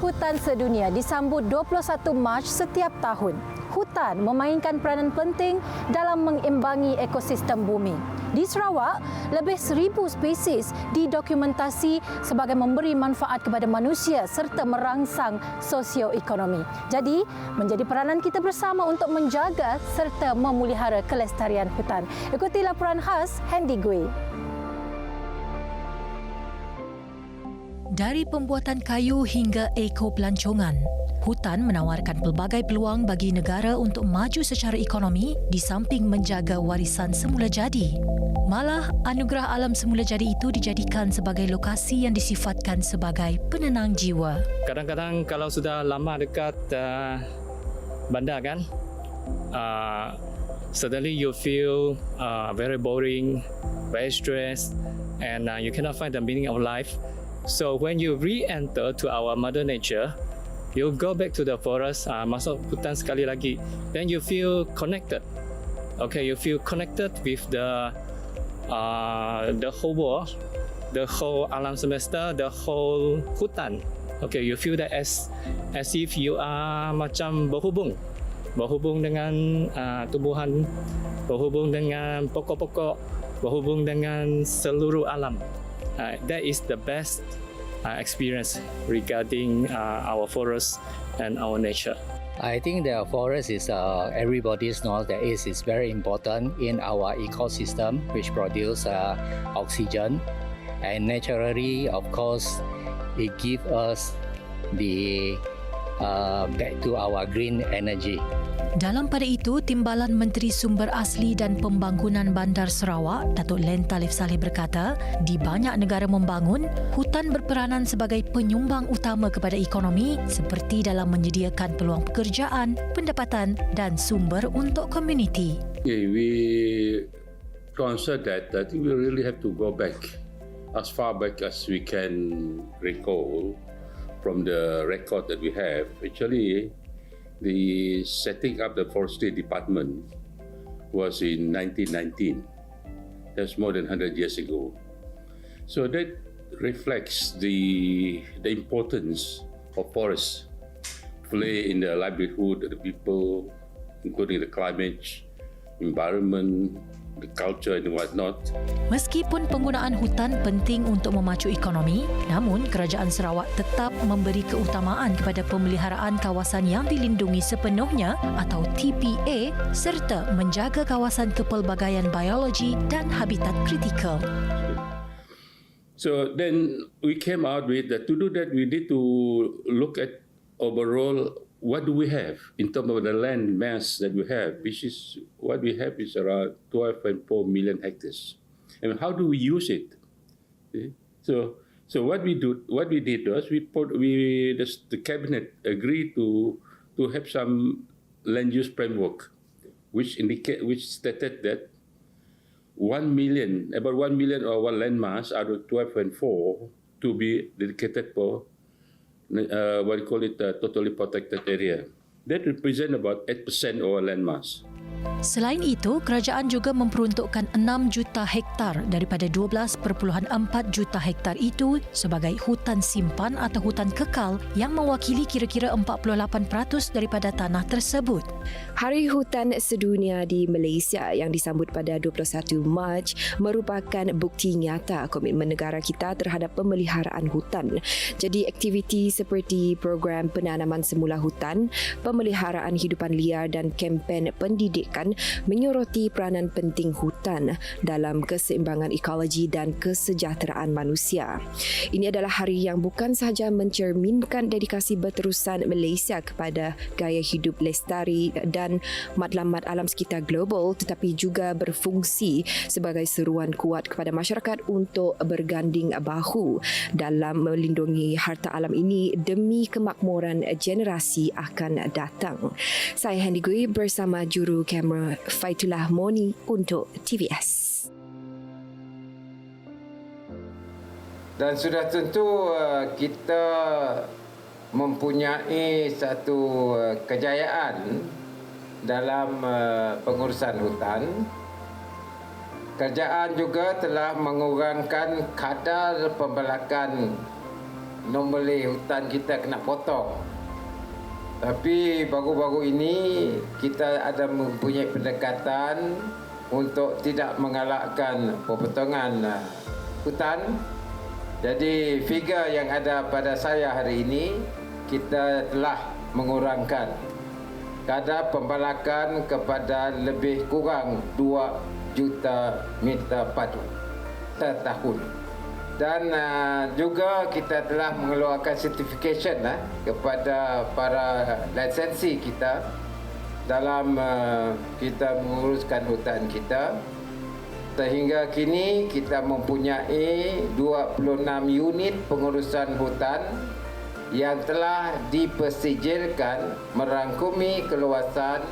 Hutan Sedunia disambut 21 Mac setiap tahun. Hutan memainkan peranan penting dalam mengimbangi ekosistem bumi. Di Sarawak, lebih 1,000 spesies didokumentasi sebagai memberi manfaat kepada manusia serta merangsang sosioekonomi. Jadi, menjadi peranan kita bersama untuk menjaga serta memelihara kelestarian hutan. Ikuti laporan khas Handy Gui. Dari pembuatan kayu hingga ekopelancongan, hutan menawarkan pelbagai peluang bagi negara untuk maju secara ekonomi di samping menjaga warisan semula jadi. Malah, anugerah alam semula jadi itu dijadikan sebagai lokasi yang disifatkan sebagai penenang jiwa. Kadang-kadang kalau sudah lama dekat bandar kan, suddenly you feel very boring, very stressed, and you cannot find the meaning of life. So when you re-enter to our mother nature, you go back to the forest, masuk hutan sekali lagi, then you feel connected. Okay, you feel connected with the whole world, the whole alam semesta, the whole hutan. Okay, you feel that as if you are macam berhubung dengan tumbuhan, berhubung dengan pokok-pokok, berhubung dengan seluruh alam. That is the best experience regarding our forest and our nature. I think the forest is everybody knows that it is very important in our ecosystem, which produce oxygen, and naturally, of course, it gives us the back to our green energy. Dalam pada itu, Timbalan Menteri Sumber Asli dan Pembangunan Bandar Sarawak, Datuk Len Talif Saleh berkata, di banyak negara membangun, hutan berperanan sebagai penyumbang utama kepada ekonomi seperti dalam menyediakan peluang pekerjaan, pendapatan dan sumber untuk komuniti. Yeah, we consider that I think we really have to go back as far back as we can recall from the record that we have. Actually, the setting up the forestry department was in 1919. That's more than 100 years ago. So that reflects the importance of forests play in the livelihood of the people, including the climate, environment, the culture and whatnot. Meskipun penggunaan hutan penting untuk memacu ekonomi, namun Kerajaan Sarawak tetap memberi keutamaan kepada pemeliharaan kawasan yang dilindungi sepenuhnya atau TPA serta menjaga kawasan kepelbagaian biologi dan habitat kritikal. So then we came out with that to do that we need to look at overall what do we have in terms of the land mass that we have, which is what we have is around 12.4 million hectares. And how do we use it? Okay. So what we did was the cabinet agreed to have some land use framework, which stated that 1 million or one land mass out of 12.4 to be dedicated for what we call it totally protected area. That represent about 8% of our land mass. Selain itu, kerajaan juga memperuntukkan 6 juta hektar daripada 12.4 juta hektar itu sebagai hutan simpan atau hutan kekal yang mewakili kira-kira 48% daripada tanah tersebut. Hari Hutan Sedunia di Malaysia yang disambut pada 21 Mac merupakan bukti nyata komitmen negara kita terhadap pemeliharaan hutan. Jadi aktiviti seperti program penanaman semula hutan, pemeliharaan hidupan liar dan kempen pendidikan menyoroti peranan penting hutan dalam keseimbangan ekologi dan kesejahteraan manusia. Ini adalah hari yang bukan sahaja mencerminkan dedikasi berterusan Malaysia kepada gaya hidup lestari dan matlamat alam sekitar global, tetapi juga berfungsi sebagai seruan kuat kepada masyarakat untuk berganding bahu dalam melindungi harta alam ini demi kemakmuran generasi akan datang. Saya Handy Gui bersama juru kamera Faitullah Moni untuk TVS. Dan sudah tentu kita mempunyai satu kejayaan dalam pengurusan hutan. Kerajaan juga telah mengurangkan kadar pembelakan normally hutan kita kena potong. Tapi baru-baru ini kita ada mempunyai pendekatan untuk tidak mengalahkan pepotongan hutan. Jadi figure yang ada pada saya hari ini, kita telah mengurangkan kadar pembalakan kepada lebih kurang 2 juta meter padu setahun. Dan juga kita telah mengeluarkan certification kepada para lisensi kita dalam kita menguruskan hutan kita. Sehingga kini kita mempunyai 26 unit pengurusan hutan yang telah dipersijilkan merangkumi keluasan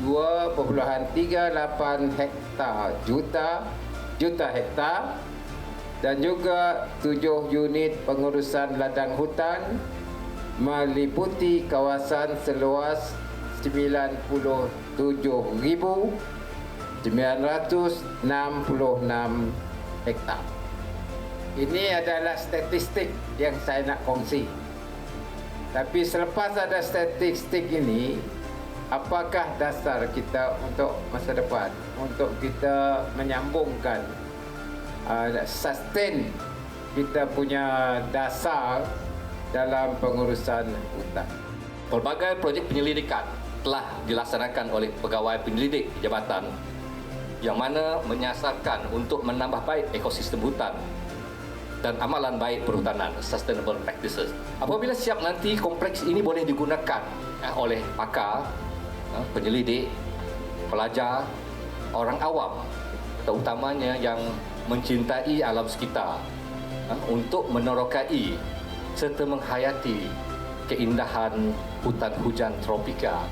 2.38 juta hektar dan juga 7 unit pengurusan ladang hutan meliputi kawasan seluas 97,966 hektar. Ini adalah statistik yang saya nak kongsi. Tapi selepas ada statistik ini, apakah dasar kita untuk masa depan? Untuk kita menyambungkan, sustain kita punya dasar dalam pengurusan hutan. Pelbagai projek penyelidikan telah dilaksanakan oleh pegawai penyelidik jabatan yang mana menyasarkan untuk menambah baik ekosistem hutan dan amalan baik perhutanan, sustainable practices. Apabila siap nanti, kompleks ini boleh digunakan oleh pakar, penyelidik, pelajar, orang awam, terutamanya yang mencintai alam sekitar, untuk menerokai serta menghayati keindahan hutan hujan tropika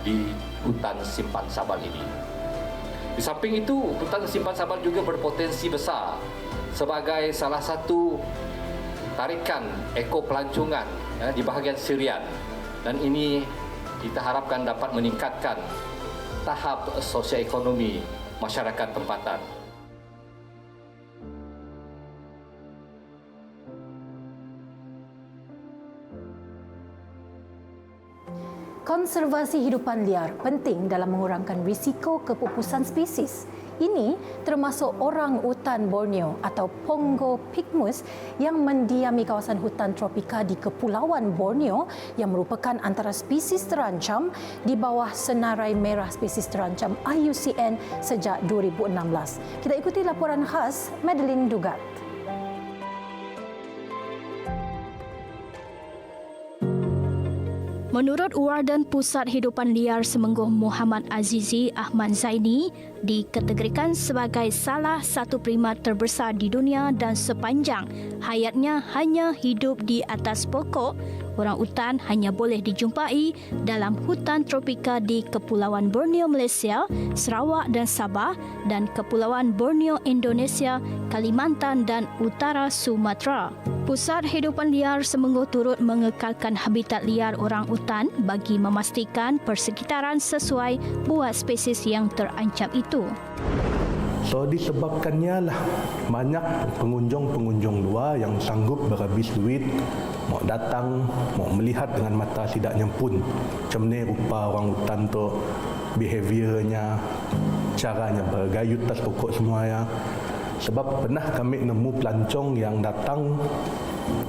di hutan simpan Sabal ini. Di samping itu, hutan simpan Sabal juga berpotensi besar sebagai salah satu tarikan ekopelancongan di bahagian Sirian, dan ini kita harapkan dapat meningkatkan tahap sosioekonomi masyarakat tempatan. Konservasi hidupan liar penting dalam mengurangkan risiko kepupusan spesies. Ini termasuk orang utan Borneo atau Pongo pygmus yang mendiami kawasan hutan tropika di Kepulauan Borneo yang merupakan antara spesies terancam di bawah senarai merah spesies terancam IUCN sejak 2016. Kita ikuti laporan khas Madeline Dugat. Menurut Warden Pusat Hidupan Liar Semenggoh Muhammad Azizi Ahmad Zaini, dikategorikan sebagai salah satu primat terbesar di dunia dan sepanjang hayatnya hanya hidup di atas pokok, orang utan hanya boleh dijumpai dalam hutan tropika di Kepulauan Borneo Malaysia, Sarawak dan Sabah dan Kepulauan Borneo Indonesia, Kalimantan dan Utara Sumatera. Pusat Hidupan Liar Semenggoh turut mengekalkan habitat liar orang utan bagi memastikan persekitaran sesuai buat spesies yang terancam itu. So disebabkannya lah banyak pengunjung-pengunjung luar yang sanggup berhabis duit mau datang, mau melihat dengan mata sidaknya pun macam ni rupa orang hutan tu, behaviornya, caranya bergayut atas pokok semua ya. Sebab pernah kami nemu pelancong yang datang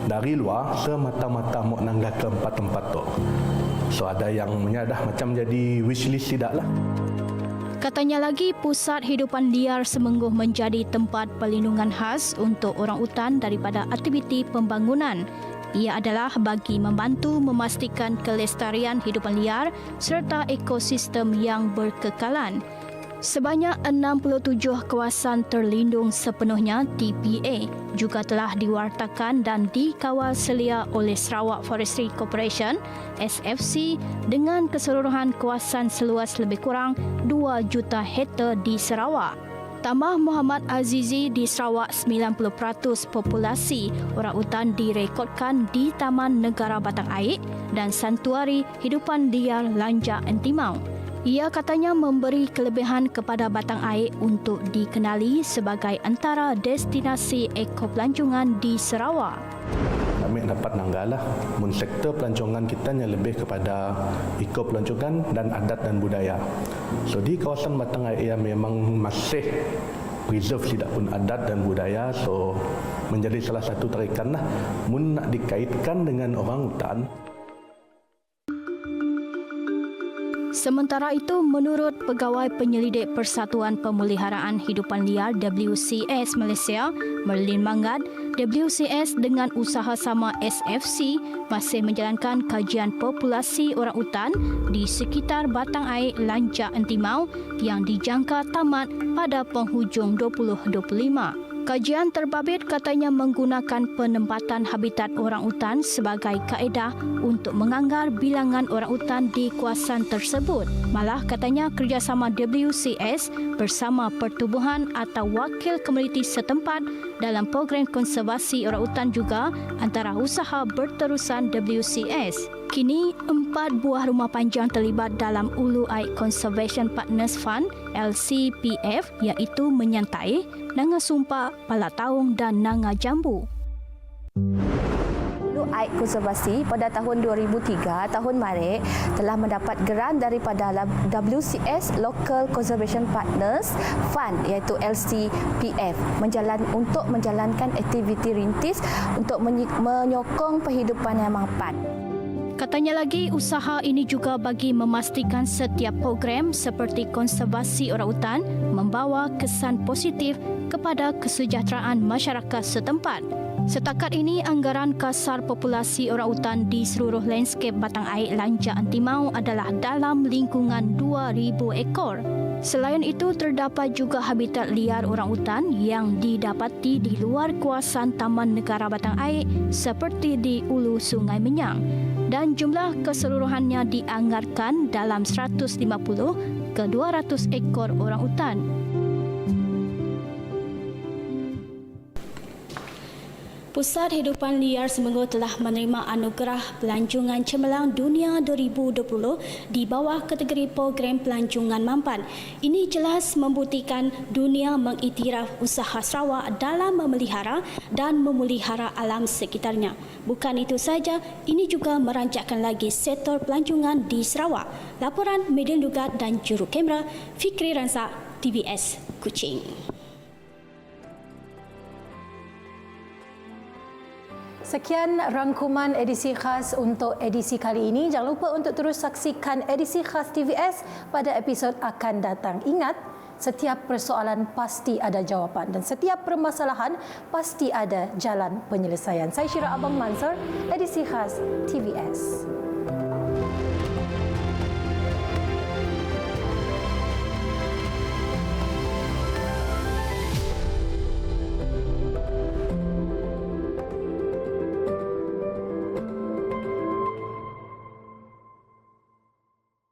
dari luar semata-mata mau nanggah ke tempat-tempat tu. So ada yang menyadah macam jadi wishlist tidaklah. Katanya lagi, Pusat Hidupan Liar Semenggoh menjadi tempat perlindungan khas untuk orang utan daripada aktiviti pembangunan. Ia adalah bagi membantu memastikan kelestarian hidupan liar serta ekosistem yang berkekalan. Sebanyak 67 kawasan terlindung sepenuhnya TPA juga telah diwartakan dan dikawal selia oleh Sarawak Forestry Corporation SFC dengan keseluruhan kawasan seluas lebih kurang 2 juta hektar di Sarawak. Tambah Muhammad Azizi, di Sarawak 90% populasi orang utan direkodkan di Taman Negara Batang Air dan Santuari Hidupan Liar Lanjak Entimau. Ia katanya memberi kelebihan kepada Batang Air untuk dikenali sebagai antara destinasi ekopelancongan di Sarawak. kami dapat nanggalah. Mun sektor pelancongan kita yang lebih kepada eko pelancongan dan adat dan budaya. So di kawasan Batang Air yang memang masih preserve tidak pun adat dan budaya, so menjadi salah satu tarikan lah. Mun nak dikaitkan dengan orang hutan. Sementara itu, menurut Pegawai Penyelidik Persatuan Pemeliharaan Hidupan Liar WCS Malaysia, Merlin Mangad, WCS dengan usaha sama SFC masih menjalankan kajian populasi orang utan di sekitar Batang Air Lancak Entimau yang dijangka tamat pada penghujung 2025. Kajian terbabit katanya menggunakan penempatan habitat orang utan sebagai kaedah untuk menganggar bilangan orang utan di kawasan tersebut. Malah katanya kerjasama WCS bersama pertubuhan atau wakil komuniti setempat dalam program konservasi orang utan juga antara usaha berterusan WCS. Kini, 4 buah rumah panjang terlibat dalam Ulu Air Conservation Partners Fund LCPF iaitu Menyantai, Nanga Sumpa, Palataung dan Nanga Jambu. Ulu Air Konservasi pada tahun 2003, tahun Maret, telah mendapat geran daripada WCS Local Conservation Partners Fund iaitu LCPF untuk menjalankan aktiviti rintis untuk menyokong penghidupan yang mapan. Katanya lagi, usaha ini juga bagi memastikan setiap program seperti konservasi orang utan membawa kesan positif kepada kesejahteraan masyarakat setempat. Setakat ini, anggaran kasar populasi orang utan di seluruh landscape Batang Air Lancak Entimau adalah dalam lingkungan 2,000 ekor. Selain itu, terdapat juga habitat liar orang utan yang didapati di luar kawasan Taman Negara Batang Air seperti di Ulu Sungai Menyang. Dan jumlah keseluruhannya dianggarkan dalam 150 ke 200 ekor orang utan. Pusat Hidupan Liar Semenggo telah menerima anugerah Pelancongan Cemerlang Dunia 2020 di bawah kategori program pelancongan mampan. Ini jelas membuktikan dunia mengiktiraf usaha Sarawak dalam memelihara dan memelihara alam sekitarnya. Bukan itu saja, ini juga merancakkan lagi sektor pelancongan di Sarawak. Laporan Median Lugat dan Juru Kamera Fikri Ransak, TVS Kuching. Sekian rangkuman edisi khas untuk edisi kali ini. Jangan lupa untuk terus saksikan edisi khas TVS pada episod akan datang. Ingat, setiap persoalan pasti ada jawapan dan setiap permasalahan pasti ada jalan penyelesaian. Saya Syira Abang Mansur, edisi khas TVS.